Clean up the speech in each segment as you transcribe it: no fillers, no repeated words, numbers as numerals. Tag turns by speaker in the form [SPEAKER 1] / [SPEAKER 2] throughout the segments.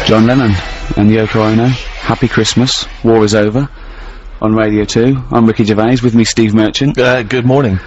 [SPEAKER 1] John Lennon and Yoko Ono. Happy Christmas. War is over. On Radio 2. I'm Ricky Gervais, with me Steve Merchant.
[SPEAKER 2] Good morning.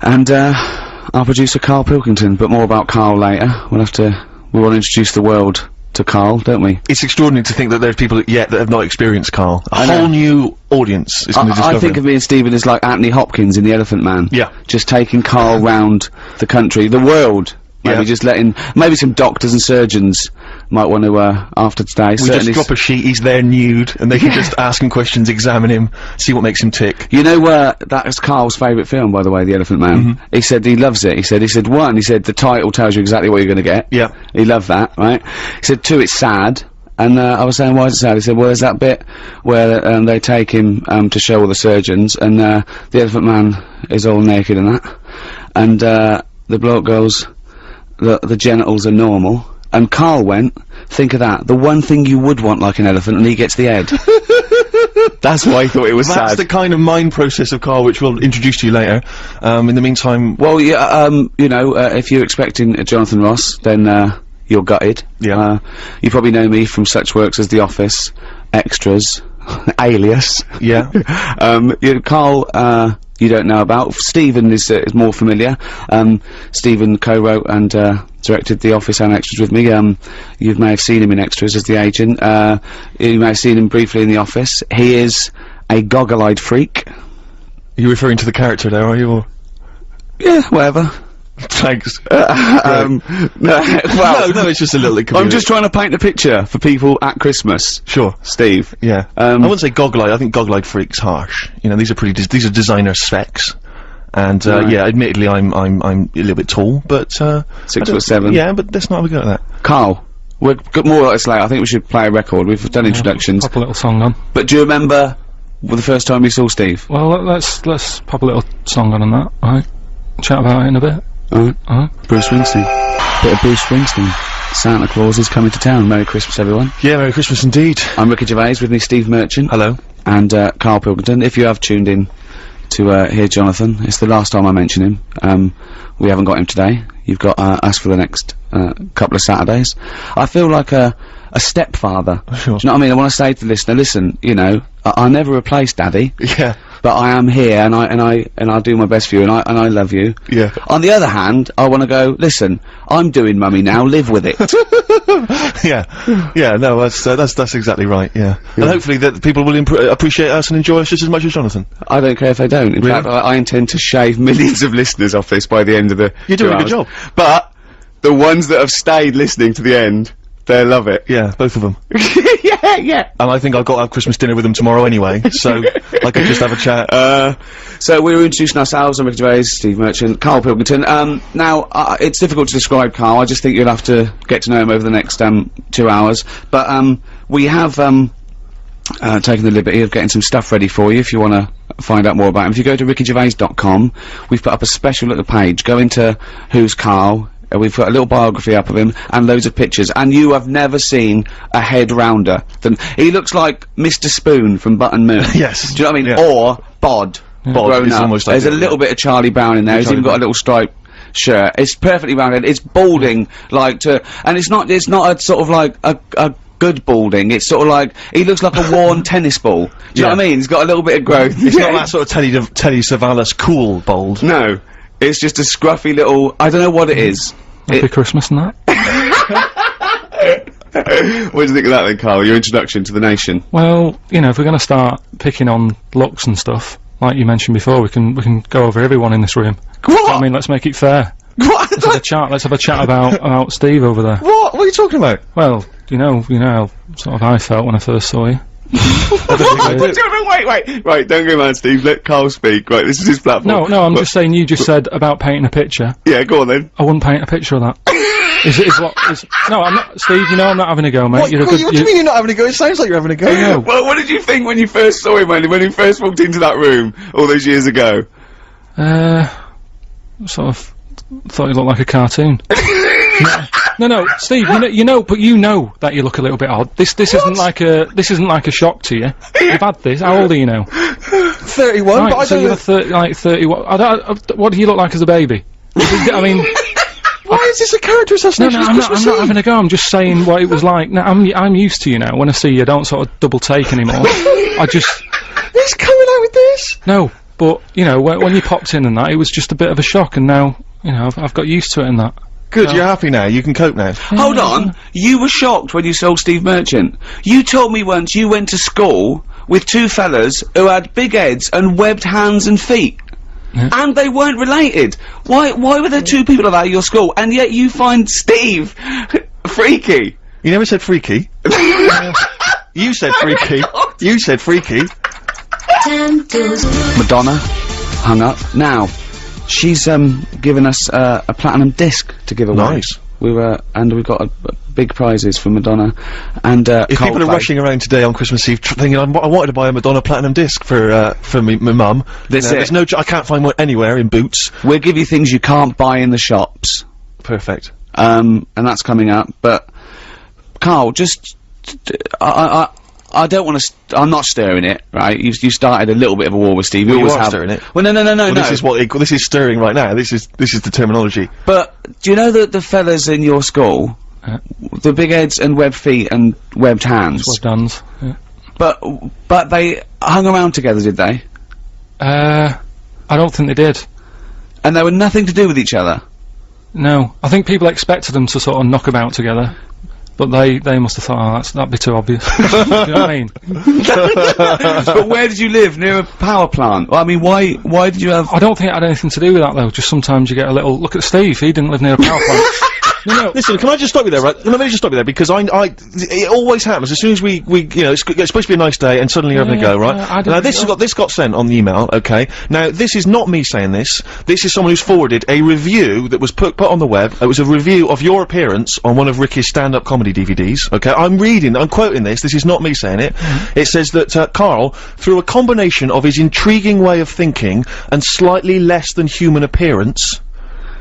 [SPEAKER 1] And, our producer Karl Pilkington, but more about Karl later. We want to introduce the world to Karl, don't we?
[SPEAKER 2] It's extraordinary to think that there's people yet that have not experienced Karl. A whole new audience is going to discover
[SPEAKER 1] I think of me and Stephen as like Anthony Hopkins in The Elephant Man.
[SPEAKER 2] Yeah.
[SPEAKER 1] Just taking Karl round the country, the world. Maybe just letting, maybe some doctors and surgeons might want to, after today.
[SPEAKER 2] We just drop a sheet, he's there nude, and they can just ask him questions, examine him, see what makes him tick.
[SPEAKER 1] You know, that is Karl's favourite film, by the way, The Elephant Man. He said he loves it. He said, one, he said the title tells you exactly what you're gonna get.
[SPEAKER 2] Yeah.
[SPEAKER 1] He loved that, right? He said, two, it's sad. And, I was saying, why is it sad? He said, well, there's that bit where, they take him, to show all the surgeons, and, the Elephant Man is all naked and that. And, the bloke goes, the genitals are normal, and Karl went, think of that, the one thing you would want like an elephant, and he gets the head. That's why he thought it was sad.
[SPEAKER 2] That's the kind of mind process of Karl which we'll introduce to you later. In the meantime...
[SPEAKER 1] Well, yeah, you know, if you're expecting Jonathan Ross, then, you're gutted.
[SPEAKER 2] Yeah.
[SPEAKER 1] You probably know me from such works as The Office, Extras, Alias.
[SPEAKER 2] Yeah.
[SPEAKER 1] Karl, you don't know about. Stephen is more familiar. Stephen co-wrote and directed The Office and Extras with me. You may have seen him in Extras as the agent. You may have seen him briefly in The Office. He is a goggle-eyed freak.
[SPEAKER 2] Are you referring to the character there, are you? Or?
[SPEAKER 1] Yeah, whatever.
[SPEAKER 2] Thanks.
[SPEAKER 1] No,
[SPEAKER 2] it's just a little inconvenient.
[SPEAKER 1] I'm just trying to paint a picture for people at Christmas.
[SPEAKER 2] Sure.
[SPEAKER 1] Steve.
[SPEAKER 2] Yeah. I wouldn't say goggle-eyed, I think goggle-eyed freak's harsh. You know, these are these are designer specs. And, yeah, admittedly I'm a little bit tall, but,
[SPEAKER 1] 6'7".
[SPEAKER 2] Yeah, but let's not have a go at that.
[SPEAKER 1] Karl, we've got more like this later. I think we should play a record. We've done introductions.
[SPEAKER 3] Pop a little song on.
[SPEAKER 1] But do you remember the first time you saw Steve?
[SPEAKER 3] Well, let's pop a little song on that, alright? Chat about it in a bit.
[SPEAKER 1] Alright. Bruce Springsteen. Bit of Bruce Springsteen. Santa Claus is coming to town. Merry Christmas, everyone.
[SPEAKER 2] Yeah, Merry Christmas indeed.
[SPEAKER 1] I'm Ricky Gervais, with me Steve Merchant.
[SPEAKER 2] Hello.
[SPEAKER 1] And, Karl Pilkington. If you have tuned in to, hear Jonathan, it's the last time I mention him. We haven't got him today. You've got, us for the next, couple of Saturdays. I feel like a stepfather.
[SPEAKER 2] Sure.
[SPEAKER 1] Do you know what I mean? I want to say to the listener, listen, you know, I never replace Daddy.
[SPEAKER 2] Yeah.
[SPEAKER 1] But I am here, and I'll do my best for you, and I love you.
[SPEAKER 2] Yeah.
[SPEAKER 1] On the other hand, I want to go, listen, I'm doing Mummy now, live with it.
[SPEAKER 2] Yeah. Yeah, no, that's exactly right, yeah. And hopefully that people will appreciate us and enjoy us just as much as Jonathan.
[SPEAKER 1] I don't care if they don't. In fact, I intend to shave millions of listeners off this by the end of the
[SPEAKER 2] You're doing a good job.
[SPEAKER 1] But, the ones that have stayed listening to the end, they love it.
[SPEAKER 2] Yeah, both of them.
[SPEAKER 1] Yeah.
[SPEAKER 2] And I think I've got to have Christmas dinner with them tomorrow anyway, so I could just have a chat.
[SPEAKER 1] So we're introducing ourselves. I'm Ricky Gervais, Steve Merchant, Karl Pilkington. Now, it's difficult to describe Karl. I just think you'll have to get to know him over the next, 2 hours. But, we have, taken the liberty of getting some stuff ready for you if you want to find out more about him. If you go to rickygervais.com, we've put up a special little page. Go into Who's Karl? We've got a little biography up of him, and loads of pictures, and you have never seen a head rounder than— he looks like Mr. Spoon from Button Moon.
[SPEAKER 2] Yes.
[SPEAKER 1] Do you know what I mean?
[SPEAKER 2] Yeah.
[SPEAKER 1] Or Bod.
[SPEAKER 2] Bod
[SPEAKER 1] grown
[SPEAKER 2] is
[SPEAKER 1] up.
[SPEAKER 2] almost like
[SPEAKER 1] There's a little bit of Charlie Brown in there. He's even got a little striped shirt. It's perfectly rounded. It's balding, like, and it's not a sort of like a good balding. It's sort of like, he looks like a worn tennis ball. Do you know what I mean? He's got a little bit of growth.
[SPEAKER 2] It's not that sort of Telly Savalas cool bald.
[SPEAKER 1] No. It's just a scruffy little— I don't know what it is.
[SPEAKER 3] Happy Christmas and that.
[SPEAKER 1] What do you think of that then, Karl? Your introduction to the nation?
[SPEAKER 3] Well, you know, if we're gonna start picking on looks and stuff, like you mentioned before, we can go over everyone in this room.
[SPEAKER 1] What?
[SPEAKER 3] I mean, let's make it fair.
[SPEAKER 1] What?
[SPEAKER 3] Let's have a chat about Steve over there.
[SPEAKER 2] What are you talking about?
[SPEAKER 3] Well, you know how sort of I felt when I first saw you.
[SPEAKER 1] Wait, right, don't go mad, Steve, let Karl speak. Right, this is his platform.
[SPEAKER 3] No, I'm just saying, you just said about painting a picture.
[SPEAKER 1] Yeah, go on then.
[SPEAKER 3] I wouldn't paint a picture of that. No, I'm not— Steve, you know I'm not having a go, mate.
[SPEAKER 2] What do you mean you're not having a go? It sounds like you're having a go.
[SPEAKER 3] No.
[SPEAKER 1] Well, what did you think when you first saw him, when he first walked into that room all those years ago?
[SPEAKER 3] Sort of thought he looked like a cartoon. No, Steve, you know, but you know that you look a little bit odd. This isn't like a shock to you. You've had this. How old are you now?
[SPEAKER 2] 31.
[SPEAKER 3] Right,
[SPEAKER 2] but I
[SPEAKER 3] so
[SPEAKER 2] don't
[SPEAKER 3] you're 30, like 30. What do you look like as a baby? I mean,
[SPEAKER 2] Why is this a character
[SPEAKER 3] No,
[SPEAKER 2] assassination?
[SPEAKER 3] I'm not having a go. I'm just saying what it was like. Now, I'm used to, you know, when I see you, I don't sort of double take anymore. I just...
[SPEAKER 2] He's coming out with this!
[SPEAKER 3] No, but, you know, when you popped in and that, it was just a bit of a shock, and now, you know, I've got used to it and that.
[SPEAKER 2] Good, you're happy now, you can cope now.
[SPEAKER 1] Hold on, you were shocked when you saw Steve Merchant. You told me once you went to school with two fellas who had big heads and webbed hands and feet.
[SPEAKER 3] Yeah.
[SPEAKER 1] And they weren't related. Why were there two people like that at your school, and yet you find Steve freaky?
[SPEAKER 2] You never said freaky. You said freaky. You said freaky.
[SPEAKER 1] Madonna hung up. Now, she's given us a platinum disc to give away.
[SPEAKER 2] Nice.
[SPEAKER 1] We've got big prizes for Madonna and
[SPEAKER 2] If people are rushing around today on Christmas Eve thinking I wanted to buy a Madonna platinum disc for my mum, there's no I can't find one anywhere in Boots.
[SPEAKER 1] We'll give you things you can't buy in the shops.
[SPEAKER 2] Perfect.
[SPEAKER 1] And that's coming up. But Carl, just I don't want to. I'm not stirring it, right? You started a little bit of a war with Steve.
[SPEAKER 2] Well,
[SPEAKER 1] you always
[SPEAKER 2] are
[SPEAKER 1] have.
[SPEAKER 2] stirring it.
[SPEAKER 1] Well, no.
[SPEAKER 2] This is this is stirring right now. This is the terminology.
[SPEAKER 1] But do you know that the fellas in your school, the big heads and webbed feet and webbed hands?
[SPEAKER 3] Webbed hands. Yeah.
[SPEAKER 1] But they hung around together, did they?
[SPEAKER 3] I don't think they did.
[SPEAKER 1] And they were nothing to do with each other.
[SPEAKER 3] No, I think people expected them to sort of knock about together. But they must have thought, oh, that'd be too obvious. Do you know what I mean?
[SPEAKER 1] But where did you live? Near a power plant? Well, I mean, why did you have...
[SPEAKER 3] I don't think it had anything to do with that, though. Just sometimes you get a little... Look at Steve, he didn't live near a power plant. No.
[SPEAKER 2] Listen, can I just stop you there, right? Let me just stop you there, because it always happens, as soon as we you know, it's supposed to be a nice day, and suddenly you're having a go, right? Now, this got sent on the email, okay? Now, this is not me saying this. This is someone who's forwarded a review that was put on the web. It was a review of your appearance on one of Ricky's stand-up comedy DVDs, okay? I'm quoting this is not me saying it. It says that, Carl, through a combination of his intriguing way of thinking and slightly less than human appearance,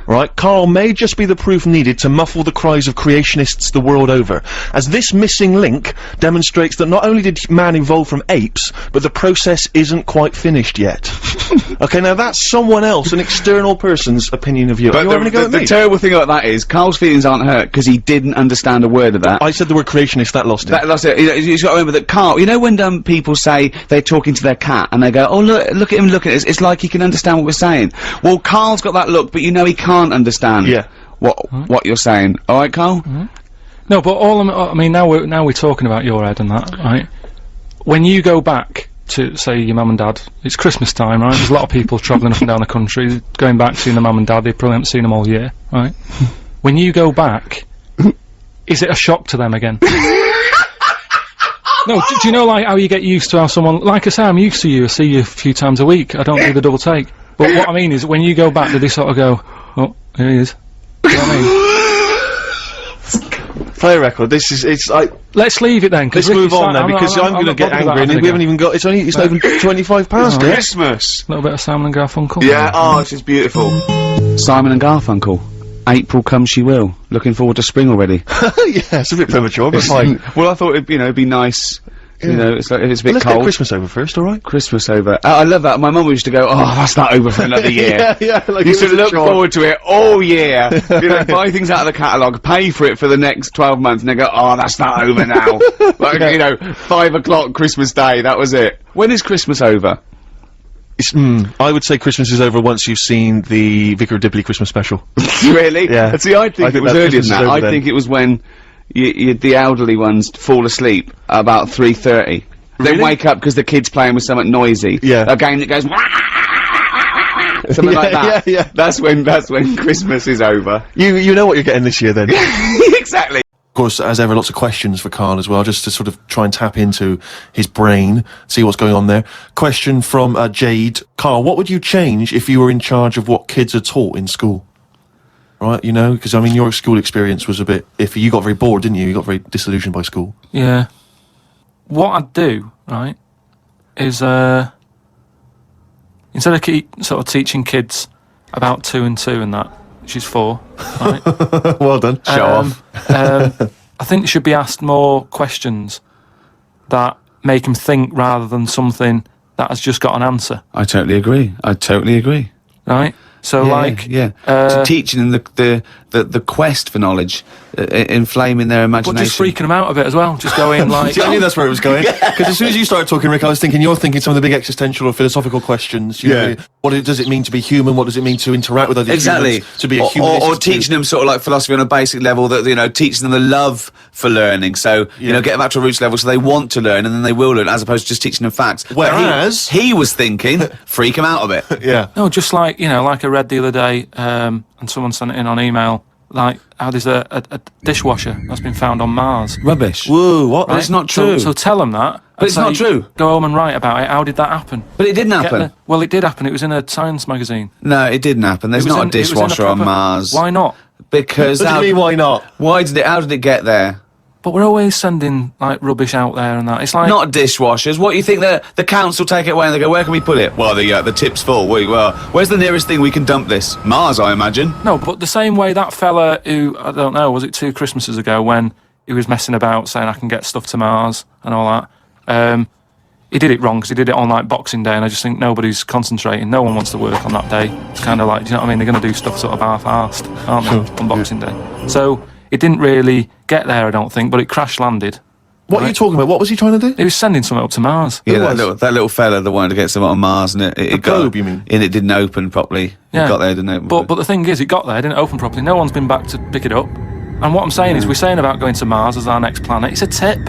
[SPEAKER 2] right, Carl may just be the proof needed to muffle the cries of creationists the world over, as this missing link demonstrates that not only did man evolve from apes, but the process isn't quite finished yet. Okay, now that's someone else, an external person's opinion of you.
[SPEAKER 1] But the terrible thing about that is, Carl's feelings aren't hurt because he didn't understand a word of that.
[SPEAKER 2] I said the word creationist, that lost him.
[SPEAKER 1] That lost it. You've got to remember that Carl, you know when people say they're talking to their cat and they go, oh look at him looking at us, it's like he can understand what we're saying. Well, Carl's got that look, but you know he can't understand what you're saying. All right, Carl?
[SPEAKER 3] No, but I mean, now we're talking about your head and that, right? When you go back to, say, your mum and dad, it's Christmas time, right? There's a lot of people travelling up and down the country, going back, seeing their mum and dad, they probably haven't seen them all year, right? When you go back, is it a shock to them again? No, do you know, like, how you get used to how someone, like I say, I'm used to you, I see you a few times a week, I don't do the double take. But what I mean is, when you go back, do they sort of go, oh, here he is. Do you know what I mean?
[SPEAKER 2] Play a record. It's like...
[SPEAKER 3] Let's leave it then,
[SPEAKER 2] Let's move on then, because I'm gonna get angry, and we haven't even got... It's not even 25 past yet.
[SPEAKER 1] Christmas!
[SPEAKER 3] A little bit of Simon and Garfunkel.
[SPEAKER 1] Yeah, oh, this is beautiful. Simon and Garfunkel. April come she will. Looking forward to spring already.
[SPEAKER 2] Yeah, it's a bit premature, but fine.
[SPEAKER 1] Well, I thought it'd be nice. You know, it's like, if it's a bit
[SPEAKER 2] Let's
[SPEAKER 1] cold.
[SPEAKER 2] get Christmas over first, alright?
[SPEAKER 1] Christmas over. I love that. My mum used to go, oh, that's not over for another year.
[SPEAKER 2] Like
[SPEAKER 1] used to look forward to it all year. You know, buy things out of the catalogue, pay for it for the next 12 months, and then go, oh, that's not over now. Like, you know, 5 o'clock Christmas Day, that was it. When is Christmas over?
[SPEAKER 2] I would say Christmas is over once you've seen the Vicar of Dibley Christmas special.
[SPEAKER 1] Really?
[SPEAKER 2] Yeah.
[SPEAKER 1] See, I think it was earlier than that. I think it was when the elderly ones fall asleep about 3:30. Then wake up because the kid's playing with something noisy.
[SPEAKER 2] Yeah.
[SPEAKER 1] A game that goes something like that.
[SPEAKER 2] Yeah.
[SPEAKER 1] That's when Christmas is over.
[SPEAKER 2] You know what you're getting this year then.
[SPEAKER 1] Exactly.
[SPEAKER 2] Of course, as ever, lots of questions for Carl as well, just to sort of try and tap into his brain, see what's going on there. Question from Jade. Carl, what would you change if you were in charge of what kids are taught in school? Right, you know, because I mean, your school experience was a bit iffy. You got very bored, didn't you? You got very disillusioned by school.
[SPEAKER 3] Yeah. What I'd do, right, is instead of sort of teaching kids about 2 and 2 and that, which is 4, right?
[SPEAKER 2] Well done. Show off.
[SPEAKER 3] I think they should be asked more questions that make them think rather than something that has just got an answer.
[SPEAKER 1] I totally agree.
[SPEAKER 3] Right? So,
[SPEAKER 1] teaching them the quest for knowledge, inflaming their
[SPEAKER 3] but
[SPEAKER 1] imagination.
[SPEAKER 3] just freaking them out a bit as well. Just going like.
[SPEAKER 2] See, I knew that's where it was going. Because as soon as you started talking, Rick, I was thinking you're thinking some of the big existential or philosophical questions. You know, what does it mean to be human? What does it mean to interact with other
[SPEAKER 1] Exactly.
[SPEAKER 2] humans? To be a human.
[SPEAKER 1] Or teaching them sort of like philosophy on a basic level, that, you know, teaching them the love for learning. So, you know, get them back to a roots level so they want to learn and then they will learn, as opposed to just teaching them facts.
[SPEAKER 2] Whereas
[SPEAKER 1] he was thinking, freak them out a bit.
[SPEAKER 2] Yeah.
[SPEAKER 3] No, just like, you know, like I read the other day, and someone sent it in on email, like how there's a dishwasher that's been found on Mars.
[SPEAKER 1] Rubbish.
[SPEAKER 2] Whoa, what?
[SPEAKER 1] But it's not true.
[SPEAKER 3] So tell them that.
[SPEAKER 1] But it's not true.
[SPEAKER 3] Go home and write about it. How did that happen?
[SPEAKER 1] But it didn't happen.
[SPEAKER 3] Well, it did happen. It was in a science magazine.
[SPEAKER 1] No, it didn't happen. There's not a dishwasher on Mars.
[SPEAKER 3] Why not?
[SPEAKER 1] Because
[SPEAKER 2] What do you mean, why not?
[SPEAKER 1] How did it get there?
[SPEAKER 3] But we're always sending like rubbish out there and that. It's like
[SPEAKER 1] Not dishwashers. What, you think the council take it away and they go, where can we put it? Well, the tip's full. Well, where's the nearest thing we can dump this? Mars, I imagine.
[SPEAKER 3] No, but the same way that fella who, I don't know, was it 2 Christmases ago when he was messing about saying I can get stuff to Mars and all that. He did it wrong because he did it on like Boxing Day, and I just think nobody's concentrating. No one wants to work on that day. It's kind of like, do you know what I mean? They're going to do stuff sort of half-arsed, aren't they, on Boxing Day? So it didn't really get there, I don't think, but it crash-landed.
[SPEAKER 2] What are you talking about? What was he trying to do?
[SPEAKER 3] He was sending something up to Mars.
[SPEAKER 1] Yeah, that little fella that wanted to get something on Mars, and it got,
[SPEAKER 2] probe, you mean?
[SPEAKER 1] And it didn't open properly.
[SPEAKER 3] Yeah.
[SPEAKER 1] It got there, didn't open.
[SPEAKER 3] But the thing is, it got there, it didn't open properly. No one's been back to pick it up. And what I'm saying is, we're saying about going to Mars as our next planet. It's a tip.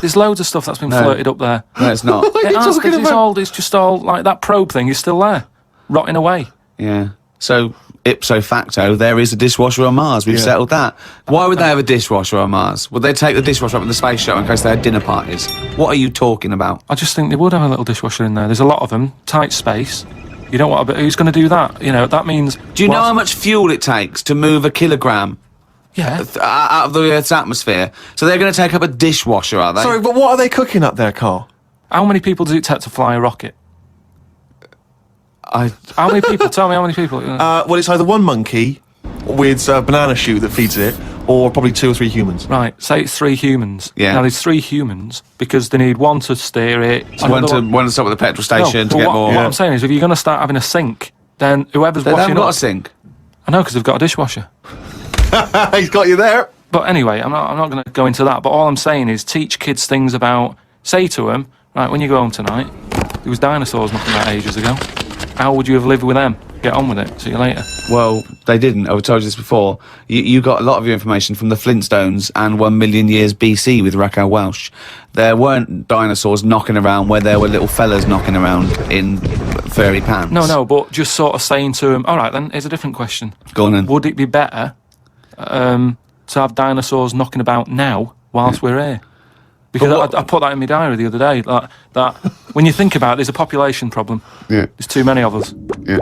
[SPEAKER 3] There's loads of stuff that's been flirted up there.
[SPEAKER 1] No, it's not.
[SPEAKER 3] It's just all like that probe thing is still there, rotting away.
[SPEAKER 1] Yeah. So, ipso facto, there is a dishwasher on Mars. We've settled that. Why would they have a dishwasher on Mars? Would they take the dishwasher up in the space shuttle in case they had dinner parties? What are you talking about?
[SPEAKER 3] I just think they would have a little dishwasher in there. There's a lot of them, tight space. You don't want who's going to do that? You know, that means...
[SPEAKER 1] Do you know how much fuel it takes to move a kilogram out of the Earth's atmosphere? So they're going to take up a dishwasher, are they?
[SPEAKER 2] Sorry, but what are they cooking up there, Carl?
[SPEAKER 3] How many people does it take to fly a rocket? How many people? Tell me how many people.
[SPEAKER 2] Well, it's either one monkey with a banana shoot that feeds it, or probably 2 or 3 humans.
[SPEAKER 3] Right, say it's 3 humans.
[SPEAKER 1] Yeah.
[SPEAKER 3] Now there's 3 humans because they need one to steer it.
[SPEAKER 1] One to stop at the petrol station to get more.
[SPEAKER 3] What I'm saying is, if you're going to start having a sink, then whoever's
[SPEAKER 1] They
[SPEAKER 3] washing
[SPEAKER 1] haven't got
[SPEAKER 3] up...
[SPEAKER 1] a sink.
[SPEAKER 3] I know, because they've got a dishwasher.
[SPEAKER 2] He's got you there.
[SPEAKER 3] But anyway, I'm not going to go into that. But all I'm saying is, teach kids things about... Say to them, right, when you go home tonight, there was dinosaurs knocking about ages ago. How would you have lived with them? Get on with it. See you later.
[SPEAKER 1] Well, they didn't. I've told you this before. You got a lot of your information from the Flintstones and 1 million years BC with Raquel Welch. There weren't dinosaurs knocking around where there were little fellas knocking around in furry pants.
[SPEAKER 3] No, but just sort of saying to them, all right, then, here's a different question.
[SPEAKER 1] Go on then.
[SPEAKER 3] Would it be better to have dinosaurs knocking about now whilst we're here? Because I put that in my diary the other day, that when you think about it, there's a population problem.
[SPEAKER 1] Yeah.
[SPEAKER 3] There's too many of us.
[SPEAKER 1] Yeah.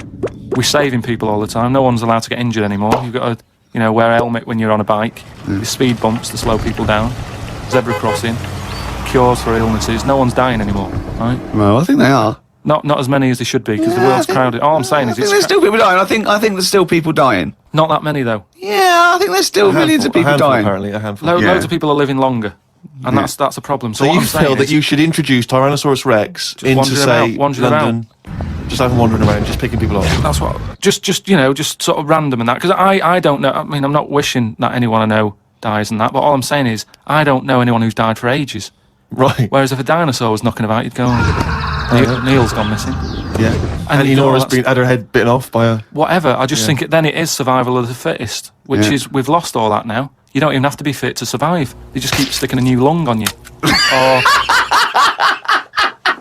[SPEAKER 3] We're saving people all the time. No one's allowed to get injured anymore. You've got to, wear a helmet when you're on a bike. There's speed bumps to slow people down. Zebra crossing. Cures for illnesses. No one's dying anymore, right?
[SPEAKER 1] Well, I think they are.
[SPEAKER 3] Not as many as they should be, because the world's crowded. All I'm saying is
[SPEAKER 1] I think there's still people dying. I think there's still people dying.
[SPEAKER 3] not that many, though.
[SPEAKER 1] Yeah, I think there's still millions of people dying.
[SPEAKER 2] Apparently, a handful.
[SPEAKER 3] Loads of people are living longer. And that's a problem.
[SPEAKER 2] So you feel that you should introduce Tyrannosaurus Rex into, say, London, just have them wandering around, just picking people off.
[SPEAKER 3] That's what, just sort of random and that. Because I don't know, I mean, I'm not wishing that anyone I know dies and that, but all I'm saying is, I don't know anyone who's died for ages.
[SPEAKER 2] Right.
[SPEAKER 3] Whereas if a dinosaur was knocking about, you'd go, Neil's gone missing.
[SPEAKER 2] Yeah. And Nora's had her head bitten off by a...
[SPEAKER 3] Whatever, I just think then it is survival of the fittest, which is, we've lost all that now. You don't even have to be fit to survive. They just keep sticking a new lung on you. Or...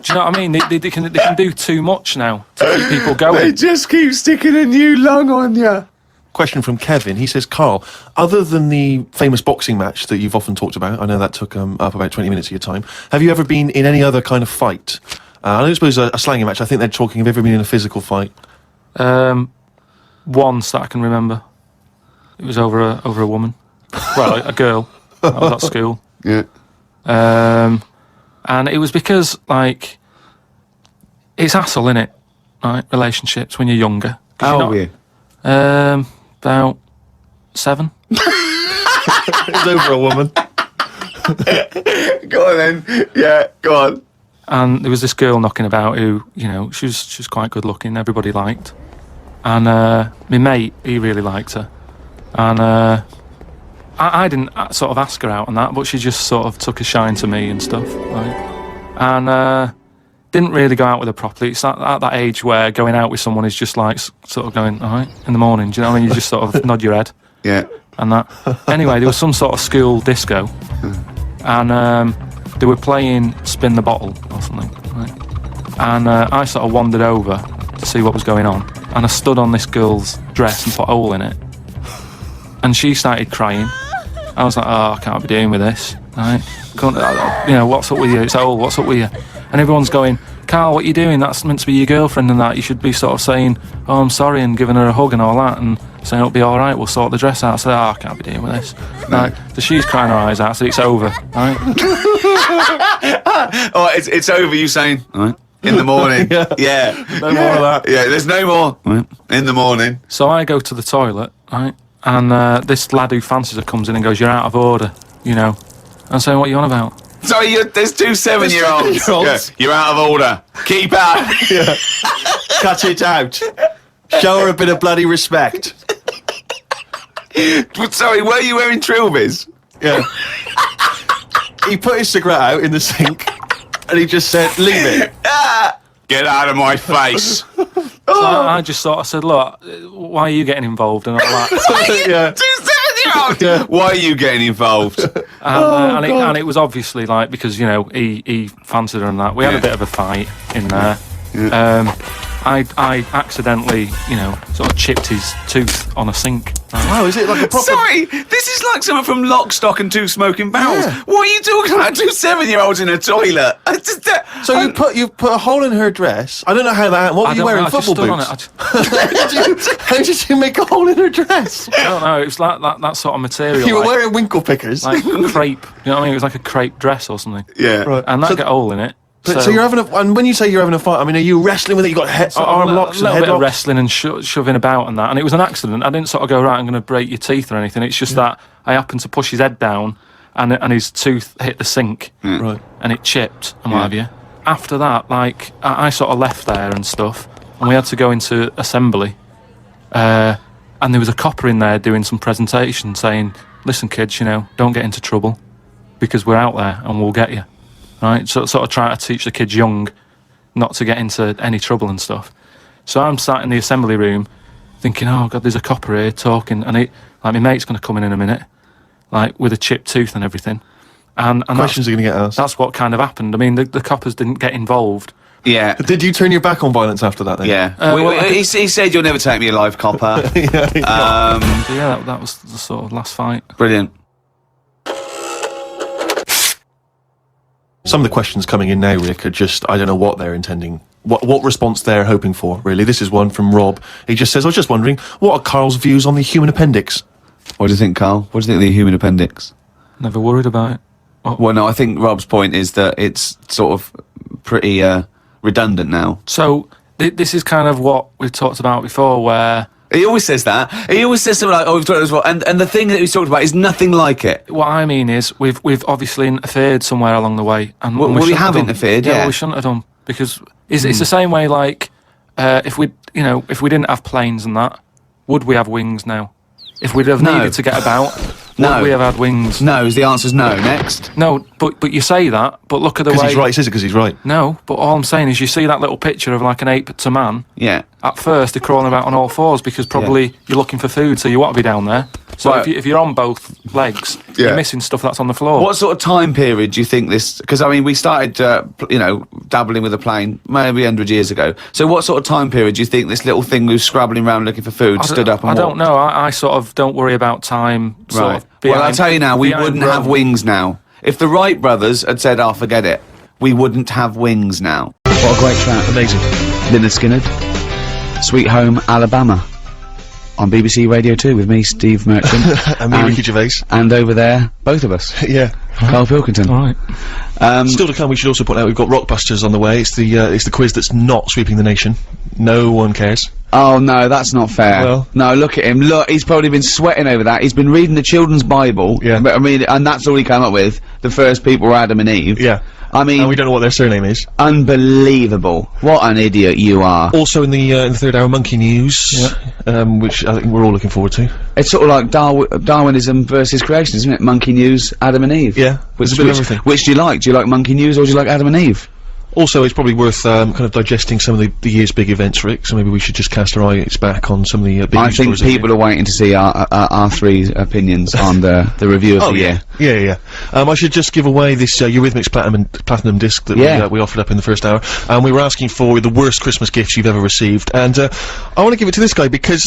[SPEAKER 3] Do you know what I mean? They can do too much now to keep people going.
[SPEAKER 1] They just keep sticking a new lung on you.
[SPEAKER 2] Question from Kevin. He says, Carl, other than the famous boxing match that you've often talked about, I know that took up about 20 minutes of your time, have you ever been in any other kind of fight? I don't suppose a slanging match. I think they're talking of ever been in a physical fight.
[SPEAKER 3] Once that I can remember. It was over a woman. Well, a girl. I was at school.
[SPEAKER 1] Yeah.
[SPEAKER 3] And it was because, like, it's hassle, innit? Right? Relationships when you're younger.
[SPEAKER 1] How old were you?
[SPEAKER 3] About 7.
[SPEAKER 2] It was over a woman.
[SPEAKER 1] Go on then. Yeah, go on.
[SPEAKER 3] And there was this girl knocking about who, she was quite good looking, everybody liked. and my mate, he really liked her, and I didn't sort of ask her out on that, but she just sort of took a shine to me and stuff, right? And didn't really go out with her properly. It's at that age where going out with someone is just like sort of going, all right, in the morning, do you know what I mean? You just sort of nod your head.
[SPEAKER 1] Yeah.
[SPEAKER 3] And that. Anyway, there was some sort of school disco, and they were playing Spin the Bottle or something, right? And I sort of wandered over to see what was going on, and I stood on this girl's dress and put a hole in it, and she started crying. I was like, oh, I can't be doing with this, right? You know, what's up with you? It's old, what's up with you? And everyone's going, Carl, what are you doing? That's meant to be your girlfriend and that. You should be sort of saying, oh, I'm sorry, and giving her a hug and all that, and saying it'll be alright, we'll sort the dress out. I said, oh, I can't be dealing with this. Right? So she's crying her eyes out, so it's over, right?
[SPEAKER 1] Oh, it's over, you saying, right? In the morning. Yeah.
[SPEAKER 2] No more of that.
[SPEAKER 1] Yeah, there's no more. Right. In the morning.
[SPEAKER 3] So I go to the toilet, right? And this lad who fancies her comes in and goes, you're out of order, you know. I'm saying, what are you on about?
[SPEAKER 1] Sorry, there's two 7-year-olds. Yeah, you're out of order. Keep out.
[SPEAKER 2] Yeah. Cut it out. Show her a bit of bloody respect.
[SPEAKER 1] Sorry, were you wearing trilbies?
[SPEAKER 2] Yeah. He put his cigarette out in the sink, and he just said, leave it.
[SPEAKER 1] Get out of my face.
[SPEAKER 3] So I just sort of said, look, why are you getting involved and all that?
[SPEAKER 2] Yeah.
[SPEAKER 1] Two 7-year-olds. Yeah. Why are you getting involved?
[SPEAKER 3] And it was obviously like, because, you know, he fancied her and that. We had a bit of a fight in there. Yeah. I accidentally, you know, sort of chipped his tooth on a sink.
[SPEAKER 2] Wow, is it like a proper...
[SPEAKER 1] Sorry, this is like someone from Lock, Stock and Two Smoking Barrels.
[SPEAKER 2] Yeah.
[SPEAKER 1] What are you talking about? Two 7-year-olds in a toilet.
[SPEAKER 2] So you put a hole in her dress. I don't know how that... What were you wearing? Football boots? How did you make a hole in her dress?
[SPEAKER 3] I don't know. It was like that sort of material.
[SPEAKER 2] You were wearing winkle pickers.
[SPEAKER 3] Like crepe. You know what I mean? It was like a crepe dress or something.
[SPEAKER 1] Yeah.
[SPEAKER 2] Right.
[SPEAKER 3] And that got a hole in it.
[SPEAKER 2] So you're having and when you say you're having a fight, I mean, are you wrestling with it? You got arm locks and
[SPEAKER 3] a little
[SPEAKER 2] head
[SPEAKER 3] bit
[SPEAKER 2] locks?
[SPEAKER 3] of wrestling and shoving about and that, and it was an accident. I didn't sort of go, right, I'm going to break your teeth or anything. It's just that I happened to push his head down, and his tooth hit the sink,
[SPEAKER 2] right,
[SPEAKER 3] and it chipped and what have you. After that, like I sort of left there and stuff, and we had to go into assembly, and there was a copper in there doing some presentation saying, listen kids, you know, don't get into trouble because we're out there and we'll get you. Right, so sort of trying to teach the kids young not to get into any trouble and stuff. So I'm sat in the assembly room thinking, oh God, there's a copper here talking, and like my mate's going to come in a minute, like with a chipped tooth and everything. And
[SPEAKER 2] questions are going to get asked.
[SPEAKER 3] That's what kind of happened. I mean, the coppers didn't get involved.
[SPEAKER 1] Yeah.
[SPEAKER 2] Did you turn your back on violence after that then?
[SPEAKER 1] Yeah. He said you'll never take me alive, copper.
[SPEAKER 3] So yeah, that was the sort of last fight.
[SPEAKER 1] Brilliant.
[SPEAKER 2] Some of the questions coming in now, Rick, are just, I don't know what they're intending, what response they're hoping for, really. This is one from Rob. He just says, I was just wondering, what are Carl's views on the human appendix?
[SPEAKER 1] What do you think, Carl? What do you think of the human appendix?
[SPEAKER 3] Never worried about it.
[SPEAKER 1] Well, no, I think Rob's point is that it's sort of pretty redundant now.
[SPEAKER 3] So, this is kind of what we've talked about before, where...
[SPEAKER 1] He always says that. He always says something like, "Oh, we've talked about as well," and the thing that he's talked about is nothing like it.
[SPEAKER 3] What I mean is, we've obviously interfered somewhere along the way, and
[SPEAKER 1] we have interfered. Yeah,
[SPEAKER 3] we shouldn't have done, because it's the same way. Like, if we didn't have planes and that, would we have wings now? If we'd have needed to get about, would we have had wings?
[SPEAKER 1] No, the answer's no. Next.
[SPEAKER 3] No, but you say that, but look at the way...
[SPEAKER 2] Because he's right, says it because he's right.
[SPEAKER 3] No, but all I'm saying is you see that little picture of like an ape to man.
[SPEAKER 1] Yeah.
[SPEAKER 3] At first, they're crawling about on all fours because probably you're looking for food, so you want to be down there. So
[SPEAKER 1] right.
[SPEAKER 3] if you're on both legs, you're missing stuff that's on the floor.
[SPEAKER 1] What sort of time period do you think this... Because, I mean, we started, dabbling with a plane maybe 100 years ago. So what sort of time period do you think this little thing who's scrabbling around looking for food stood up and
[SPEAKER 3] I
[SPEAKER 1] walked?
[SPEAKER 3] don't know. I sort of don't worry about time. Sort of
[SPEAKER 1] Well, I'll tell you now, we wouldn't have wings now. If the Wright brothers had said, oh, forget it, we wouldn't have wings now. What a great track.
[SPEAKER 2] Amazing.
[SPEAKER 1] Lynyrd Skynyrd, Sweet Home Alabama, on BBC Radio 2 with me, Steve Merchant.
[SPEAKER 2] and me, Ricky Gervais.
[SPEAKER 1] And over there, both of us.
[SPEAKER 2] Yeah.
[SPEAKER 1] Karl Pilkington.
[SPEAKER 3] All right.
[SPEAKER 2] Still to come, we should also point out we've got Rockbusters on the way. It's the quiz that's not sweeping the nation. No one cares.
[SPEAKER 1] Oh no, that's not fair.
[SPEAKER 2] Well.
[SPEAKER 1] No, look at him. Look, he's probably been sweating over that. He's been reading the children's Bible.
[SPEAKER 2] Yeah.
[SPEAKER 1] But, I mean, and that's all he came up with. The first people were Adam and Eve.
[SPEAKER 2] Yeah.
[SPEAKER 1] I mean,
[SPEAKER 2] And we don't know what their surname is.
[SPEAKER 1] unbelievable. What an idiot you are.
[SPEAKER 2] Also in the third hour, monkey news, which I think we're all looking forward to.
[SPEAKER 1] It's sort of like Darwinism versus creation, isn't it? Monkey news, Adam and Eve.
[SPEAKER 2] Yeah, there's a bit of everything.
[SPEAKER 1] Which do you like? Do you like monkey news or do you like Adam and Eve?
[SPEAKER 2] Also, it's probably worth kind of digesting some of the year's big events, Rick. So maybe we should just cast our eyes back on some of the big
[SPEAKER 1] I
[SPEAKER 2] news
[SPEAKER 1] think
[SPEAKER 2] stories of the
[SPEAKER 1] people
[SPEAKER 2] year.
[SPEAKER 1] are waiting to see our three opinions on the review of the year.
[SPEAKER 2] Yeah. I should just give away this Eurythmics platinum disc that we offered up in the first hour, and we were asking for the worst Christmas gifts you've ever received, and I want to give it to this guy because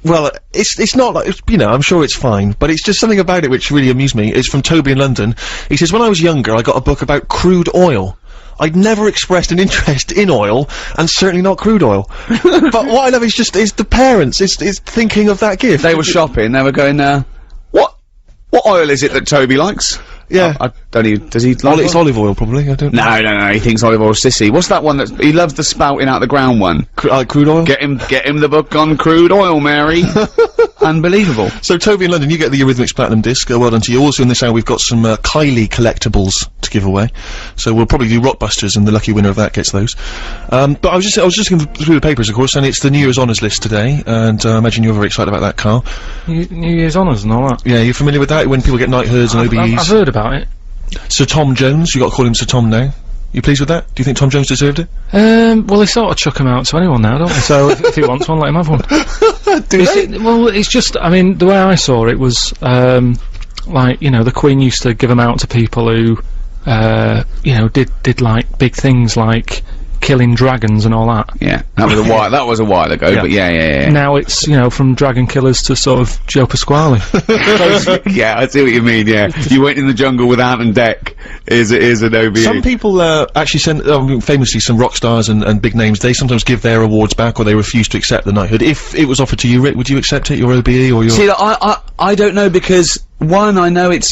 [SPEAKER 2] well, it's not like, you know, I'm sure it's fine, but it's just something about it which really amused me. It's from Toby in London. He says, when I was younger, I got a book about crude oil. I'd never expressed an interest in oil, and certainly not crude oil. But what I love is the parents, is thinking of that gift.
[SPEAKER 1] They were shopping, they were going, what oil is it that Toby likes?
[SPEAKER 2] Yeah.
[SPEAKER 1] I don't even, does he like
[SPEAKER 2] It's olive oil, probably, I don't know.
[SPEAKER 1] No, he thinks olive oil's sissy. What's that one he loves the spouting out the ground one?
[SPEAKER 2] Crude oil?
[SPEAKER 1] Get him the book on crude oil, Mary. Unbelievable.
[SPEAKER 2] So, Toby in London, you get the Eurythmics Platinum disc, well done to you. Also in this hour, we've got some Kylie collectibles to give away. So we'll probably do Rockbusters, and the lucky winner of that gets those. But I was just looking through the papers, of course, and it's the New Year's Honours list today, and I imagine you're very excited about that, Carl.
[SPEAKER 3] New Year's honours and all that.
[SPEAKER 2] Yeah, you're familiar with that, when people get knighthoods and OBEs?
[SPEAKER 3] I've heard about it.
[SPEAKER 2] Sir Tom Jones, you got to call him Sir Tom now. You pleased with that? Do you think Tom Jones deserved it?
[SPEAKER 3] Well, they sort of chuck him out to anyone now, don't they? So if he wants one, let him have one. Well, it's just, I mean, the way I saw it was, like, you know, the Queen used to give them out to people who, you know, did like big things like killing dragons and all that.
[SPEAKER 1] Yeah, that was a while ago, but yeah.
[SPEAKER 3] Now it's, you know, from dragon killers to sort of Joe Pasquale.
[SPEAKER 1] Yeah, I see what you mean, yeah. You went in the jungle with Ant and Dec is an OBE.
[SPEAKER 2] Some people actually send, famously some rock stars and big names, they sometimes give their awards back, or they refuse to accept the knighthood. If it was offered to you, Rick, would you accept it, your OBE or your...
[SPEAKER 1] See, I don't know, because one, I know it's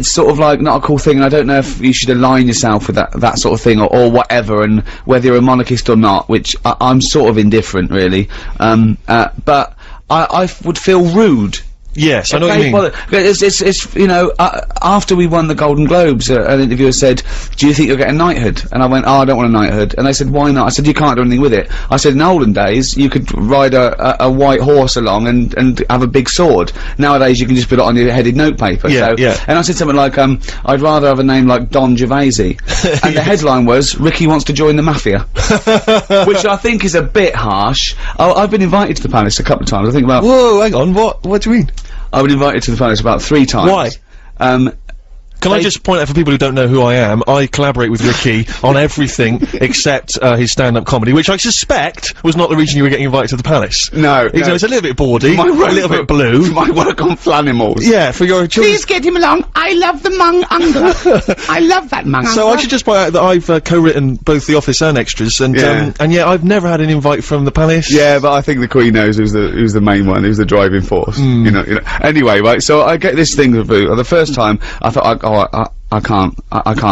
[SPEAKER 1] sort of like not a cool thing, and I don't know if you should align yourself with that sort of thing or whatever, and whether you're a monarchist or not, which I'm sort of indifferent, really. But I would feel rude.
[SPEAKER 2] Yes, I know what you mean.
[SPEAKER 1] Well, it's you know, after we won the Golden Globes, an interviewer said, do you think you'll get a knighthood? And I went, oh, I don't want a knighthood. And they said, why not? I said, you can't do anything with it. I said, in olden days, you could ride a white horse along and have a big sword. Nowadays, you can just put it on your headed notepaper.
[SPEAKER 2] Yeah, yeah.
[SPEAKER 1] And I said something like, I'd rather have a name like Don Gervais. And the headline was, Ricky wants to join the MAFIA. Which I think is a bit harsh. I've been invited to the palace a couple of times. I think about...
[SPEAKER 2] Whoa, hang on, what do you mean?
[SPEAKER 1] I've been invited to the palace about 3 times.
[SPEAKER 2] Why? Can I just point out for people who don't know who I am, I collaborate with Ricky on everything except his stand-up comedy, which I suspect was not the reason you were getting invited to the palace.
[SPEAKER 1] No.
[SPEAKER 2] It's a little bit bawdy, a little bit blue.
[SPEAKER 1] For my work on Flanimals.
[SPEAKER 2] Yeah, for your children.
[SPEAKER 1] Please get him along. I love the Mung Unga. I love that Mung
[SPEAKER 2] So I should just point out that I've co-written both The Office and Extras, and yeah, I've never had an invite from the palace.
[SPEAKER 1] Yeah, but I think the Queen knows who's the main one, who's the driving force. You know. Anyway, right, so I get this thing through. The first time, I thought, I can't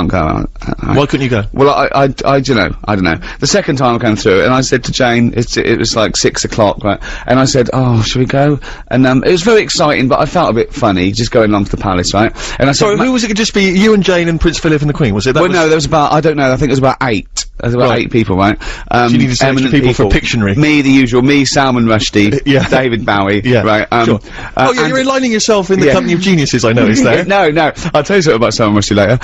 [SPEAKER 1] go out.
[SPEAKER 2] Why couldn't you go?
[SPEAKER 1] Well, I don't know. The second time I came through, and I said to Jane, it was like 6 o'clock, right? And I said, oh, shall we go? And, it was very exciting, but I felt a bit funny, just going along to the palace, right? And I said,
[SPEAKER 2] sorry, who was it? Could just be you and Jane and Prince Philip and the Queen, was it?
[SPEAKER 1] Well, no, there was about, I don't know, I think it was about 8. There was about 8 people, right?
[SPEAKER 2] So you needed some extra people for Pictionary.
[SPEAKER 1] Me, the usual, me, Salman Rushdie, David Bowie, right?
[SPEAKER 2] Sure. Oh, yeah, you're aligning yourself in the company of geniuses, I noticed there.
[SPEAKER 1] No, I'll tell you something about Salman Rushdie later.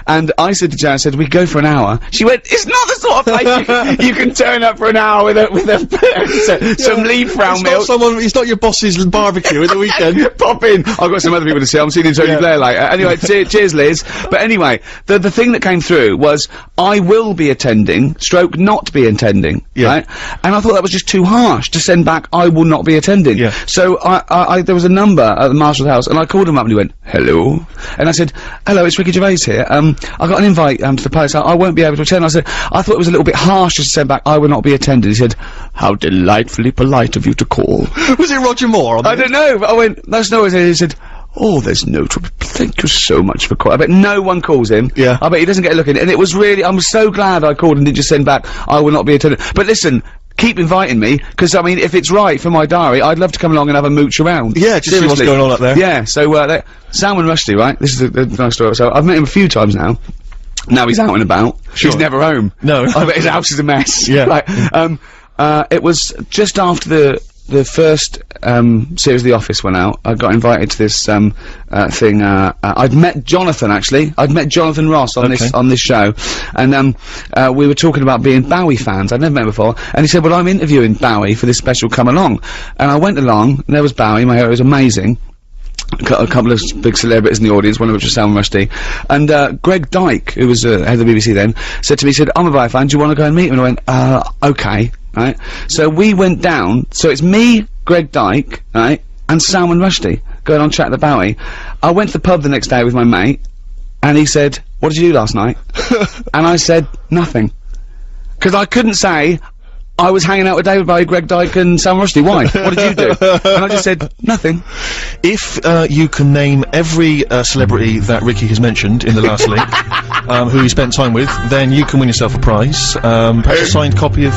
[SPEAKER 1] And I said to Jane, I said, we go for an hour. She went, it's not the sort of place you can turn up for an hour with some leaf round milk.
[SPEAKER 2] It's not your boss's barbecue at the weekend.
[SPEAKER 1] Pop in. I've got some other people to see. I'm seeing Tony Blair later. Anyway, cheers, Liz. But anyway, the thing that came through was, I will be attending, stroke not be attending, right? And I thought that was just too harsh to send back, I will not be attending.
[SPEAKER 2] Yeah.
[SPEAKER 1] So there was a number at the Marshal's house, and I called him up and he went, hello? And I said, hello, it's Ricky Gervais here. I got an invite to the palace. I won't be able to attend. I said, I thought it was a little bit harsh to send back, I will not be attending. He said, how delightfully polite of you to call.
[SPEAKER 2] Was it Roger Moore?
[SPEAKER 1] I don't know, but I went, that's no, he said, oh, there's no trouble. Thank you so much for calling. I bet no one calls him.
[SPEAKER 2] Yeah.
[SPEAKER 1] I bet he doesn't get a look in. And it was really, I'm so glad I called and didn't just send back, I will not be attending. But listen, keep inviting me, because, I mean, if it's right for my diary, I'd love to come along and have a mooch around.
[SPEAKER 2] Yeah, just see what's going on up there.
[SPEAKER 1] Yeah, so, Salman Rushdie, right? This is a nice story. So, I've met him a few times now. Now he's out and about.
[SPEAKER 2] Sure.
[SPEAKER 1] He's never home.
[SPEAKER 2] No.
[SPEAKER 1] I bet his house is a mess.
[SPEAKER 2] Yeah.
[SPEAKER 1] Right. It was just after the first series of The Office went out. I got invited to this thing. I'd met Jonathan, actually. I'd met Jonathan Ross on this show, and we were talking about being Bowie fans. I'd never met him before, and he said, "Well, I'm interviewing Bowie for this special. Come along." And I went along, and there was Bowie. My hero was amazing. A couple of big celebrities in the audience, one of which was Salman Rushdie, and Greg Dyke, who was head of the BBC then, said to me, "I'm a Bowie fan. Do you want to go and meet him?" And I went, "Okay." Right? So we went down, so it's me, Greg Dyke, right, and Salman Rushdie going on chat to Bowie. I went to the pub the next day with my mate, and he said, "What did you do last night?" And I said, "Nothing." Because I couldn't say, I was hanging out with David Bowie, Greg Dyke, and Salman Rushdie. Why? What did you do? And I just said, "Nothing."
[SPEAKER 2] If you can name every celebrity that Ricky has mentioned in the last link, who he spent time with, then you can win yourself a prize. Perhaps a signed copy of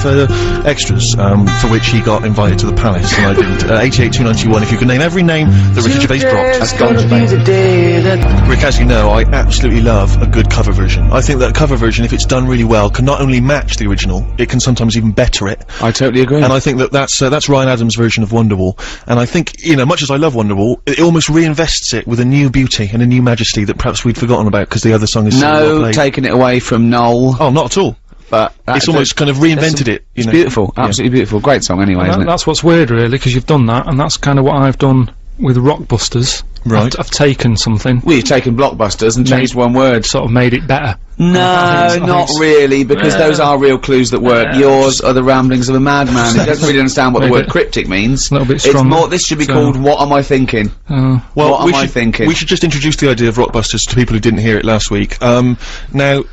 [SPEAKER 2] Extras, for which he got invited to the Palace, and I didn't. 88291. If you can name every name that Ricky Gervais brought, that's gone Gervais. Rick, as you know, I absolutely love a good cover version. I think that a cover version, if it's done really well, can not only match the original, it can sometimes even better it.
[SPEAKER 1] I totally agree.
[SPEAKER 2] And I think that that's Ryan Adams' version of Wonderwall. And I think, you know, much as I love Wonderwall, it almost reinvests it with a new beauty and a new majesty that perhaps we'd forgotten about because the other song is so well played.
[SPEAKER 1] Taking it away from Noel.
[SPEAKER 2] Oh, not at all.
[SPEAKER 1] But
[SPEAKER 2] it's almost kind of reinvented it. You know.
[SPEAKER 1] Beautiful, absolutely beautiful, great song anyway, isn't it?
[SPEAKER 3] That's what's weird, really, because you've done that, and that's kind of what I've done with Rockbusters.
[SPEAKER 2] Right.
[SPEAKER 3] I've taken something.
[SPEAKER 1] Well, you've taken Blockbusters and changed one word.
[SPEAKER 3] Sort of made it better.
[SPEAKER 1] No, not really, because those are real clues that work. Yours are the ramblings of a madman. He doesn't really understand what the word cryptic means.
[SPEAKER 3] A little bit
[SPEAKER 1] It's
[SPEAKER 3] stronger.
[SPEAKER 1] more, this should be called What Am I Thinking?
[SPEAKER 2] Well,
[SPEAKER 1] what am I thinking?
[SPEAKER 2] We should just introduce the idea of Rockbusters to people who didn't hear it last week. Now,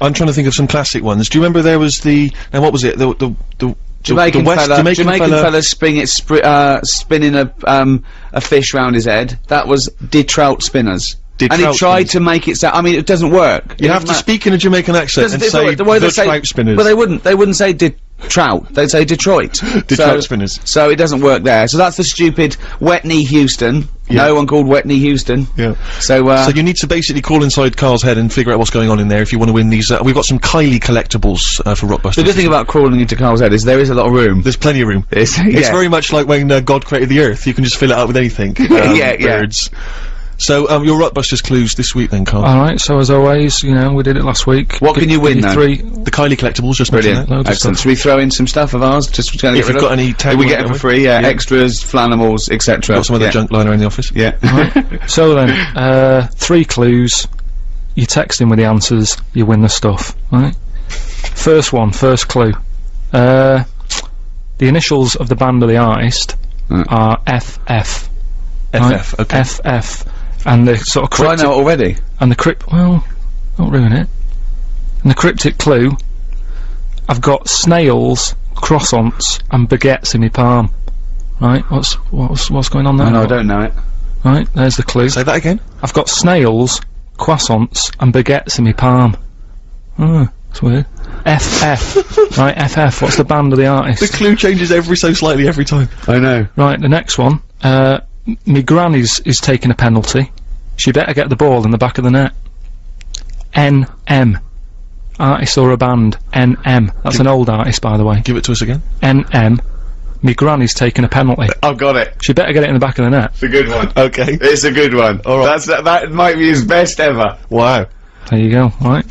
[SPEAKER 2] I'm trying to think of some classic ones. Do you remember there was now what was it? The
[SPEAKER 1] Jamaican
[SPEAKER 2] fella
[SPEAKER 1] fella spinning a fish round his head. That was Did Trout Spinners. And he tried to make it sound, I mean, it doesn't work.
[SPEAKER 2] You have to speak in a Jamaican accent and say the Trout Spinners.
[SPEAKER 1] Well, they wouldn't say Did Trout, they'd say Detroit.
[SPEAKER 2] Trout Spinners.
[SPEAKER 1] So it doesn't work there. So that's the stupid Wet Knee Houston.
[SPEAKER 2] Yeah.
[SPEAKER 1] No one called Wet Knee Houston.
[SPEAKER 2] Yeah.
[SPEAKER 1] So
[SPEAKER 2] you need to basically crawl inside Carl's head and figure out what's going on in there if you want to win these. We've got some Kylie collectibles for Rockbusters.
[SPEAKER 1] The good thing about crawling into Carl's head is there is a lot of room.
[SPEAKER 2] There's plenty of room.
[SPEAKER 1] It's
[SPEAKER 2] very much like when God created the Earth. You can just fill it up with anything. Birds. So, your Rockbusters clues this week then, Carl.
[SPEAKER 3] Alright, so as always, you know, we did it last week.
[SPEAKER 1] What can you win, though?
[SPEAKER 2] The Kylie collectibles, just
[SPEAKER 1] brilliant.
[SPEAKER 2] mentioned that.
[SPEAKER 1] Excellent. Should we throw in some stuff of ours? Just gonna
[SPEAKER 2] if
[SPEAKER 1] get
[SPEAKER 2] you've got any tag,
[SPEAKER 1] we get it for free, extras, Flanimals, etc.
[SPEAKER 2] Got some other junk liner in the office.
[SPEAKER 1] Yeah.
[SPEAKER 3] Right. So then, 3 clues. You text in with the answers, you win the stuff. Right? First clue. The initials of the band or the artist are FF.
[SPEAKER 2] FF, okay.
[SPEAKER 3] FF. And the sort of cryptic...
[SPEAKER 1] I know it already.
[SPEAKER 3] And the well, don't ruin it. And the cryptic clue, I've got snails, croissants, and baguettes in my palm. Right, what's going on there?
[SPEAKER 1] Oh, no, I don't know it.
[SPEAKER 3] Right, there's the clue.
[SPEAKER 2] Say that again?
[SPEAKER 3] I've got snails, croissants, and baguettes in my palm. Oh, that's weird. FF. Right, FF, what's the band or the artist?
[SPEAKER 2] The clue changes ever so slightly every time.
[SPEAKER 1] I know.
[SPEAKER 3] Right, the next one, my granny's is taking a penalty. She better get the ball in the back of the net. NM. Artist or a band. NM. That's an old artist, by the way.
[SPEAKER 2] Give it to us again.
[SPEAKER 3] NM. Me granny's taking a penalty.
[SPEAKER 1] I've got it.
[SPEAKER 3] She better get it in the back of the net.
[SPEAKER 1] It's a good one.
[SPEAKER 2] Okay.
[SPEAKER 1] It's a good one. Alright. That might be his best ever.
[SPEAKER 2] Wow.
[SPEAKER 3] There you go, right.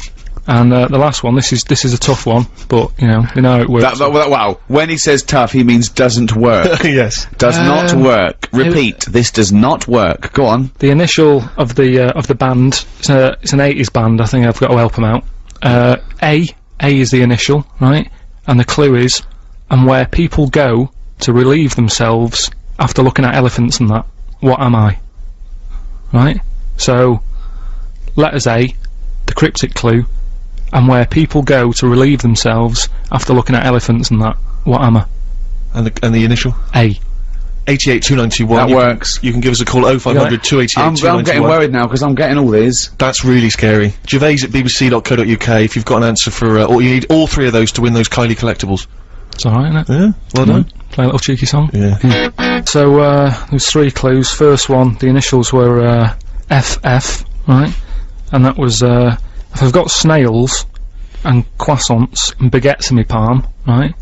[SPEAKER 3] And the last one, this is a tough one, but you know how it works.
[SPEAKER 1] Wow. When he says tough, he means doesn't work.
[SPEAKER 2] Yes.
[SPEAKER 1] Does not work. Repeat, this does not work. Go on.
[SPEAKER 3] The initial of the band, it's an 80s band, I think I've got to help them out. A is the initial, right? And the clue is, and where people go to relieve themselves after looking at elephants and that. What am I? Right? So, letters A, the cryptic clue, and where people go to relieve themselves after looking at elephants and that. What am I?
[SPEAKER 2] And the initial?
[SPEAKER 3] A.
[SPEAKER 2] 882921.
[SPEAKER 1] That works.
[SPEAKER 2] You can give us a call 0500 288
[SPEAKER 1] I'm getting worried now because I'm getting all these.
[SPEAKER 2] That's really scary. Gervais at bbc.co.uk if you've got an answer for, or you need all 3 of those to win those Kylie collectibles.
[SPEAKER 3] It's alright, isn't it?
[SPEAKER 2] Yeah, well done.
[SPEAKER 3] Play a little cheeky song.
[SPEAKER 2] Yeah.
[SPEAKER 3] So, there's 3 clues. First one, the initials were, FF, right? And that was, if I've got snails and croissants and baguettes in my palm, right?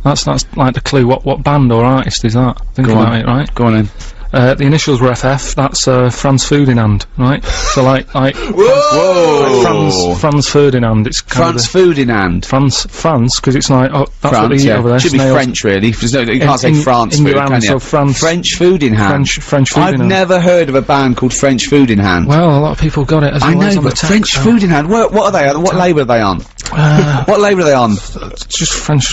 [SPEAKER 3] That's like the clue. What band or artist is that? Think about it, right?
[SPEAKER 1] Go on in.
[SPEAKER 3] The initials were FF, that's, Franz Ferdinand, right? So like,
[SPEAKER 1] Whoa!
[SPEAKER 3] like Franz Ferdinand, it's kind
[SPEAKER 1] Franz Ferdinand.
[SPEAKER 3] France, because it's like, oh, that's what they eat over there.
[SPEAKER 1] Should be
[SPEAKER 3] snails.
[SPEAKER 1] French, really. There's no, you can't say France
[SPEAKER 3] in
[SPEAKER 1] food,
[SPEAKER 3] your hand,
[SPEAKER 1] can you?
[SPEAKER 3] so France.
[SPEAKER 1] French food in hand.
[SPEAKER 3] French food
[SPEAKER 1] I've
[SPEAKER 3] in hand.
[SPEAKER 1] never heard of a band called French Food in Hand.
[SPEAKER 3] Well, a lot of people got it as
[SPEAKER 1] I
[SPEAKER 3] well as
[SPEAKER 1] know,
[SPEAKER 3] on the
[SPEAKER 1] but
[SPEAKER 3] text,
[SPEAKER 1] French
[SPEAKER 3] so-
[SPEAKER 1] Food in Hand, what are they? What label are they on? What label are they on?
[SPEAKER 3] It's just French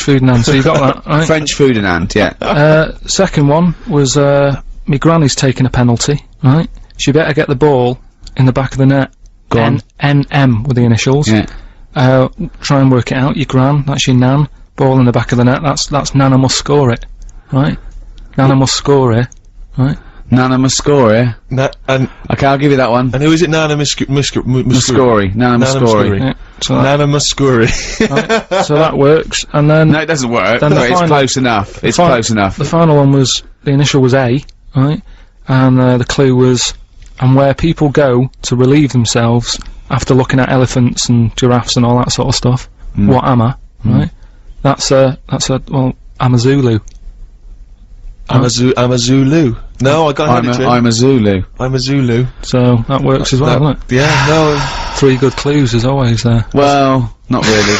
[SPEAKER 3] food in hand, so you got that, right?
[SPEAKER 1] French Food in Hand, yeah.
[SPEAKER 3] Second one was, my granny's taking a penalty, right? She better get the ball in the back of the net.
[SPEAKER 1] Go on.
[SPEAKER 3] NM with the initials.
[SPEAKER 1] Yeah.
[SPEAKER 3] Try and work it out. Your gran, that's your nan. Ball in the back of the net. That's Nana must score it, right? Nana must score it, right?
[SPEAKER 1] Nana Muscori.
[SPEAKER 2] And
[SPEAKER 1] Okay, I'll give you that one.
[SPEAKER 2] who is it? Nana
[SPEAKER 1] Muscori.
[SPEAKER 2] Nana
[SPEAKER 1] Nana Muscori.
[SPEAKER 3] Yeah, so that,
[SPEAKER 2] Nana Muscuri.
[SPEAKER 3] right, so that works. And then
[SPEAKER 1] No, it doesn't work.
[SPEAKER 3] Then the
[SPEAKER 1] It's
[SPEAKER 3] final-
[SPEAKER 1] close enough. It's close enough.
[SPEAKER 3] the final one was the initial was A, right? And the clue was, and where people go to relieve themselves after looking at elephants and giraffes and all that sort of stuff. What am I? Right? That's a well, I'm a Zulu.
[SPEAKER 2] I'm a Zulu. No, I got
[SPEAKER 1] I'm a Zulu.
[SPEAKER 2] I'm a Zulu.
[SPEAKER 3] So that works as well, doesn't it?
[SPEAKER 2] Yeah, no.
[SPEAKER 3] 3 good clues as always there.
[SPEAKER 1] Well, not really.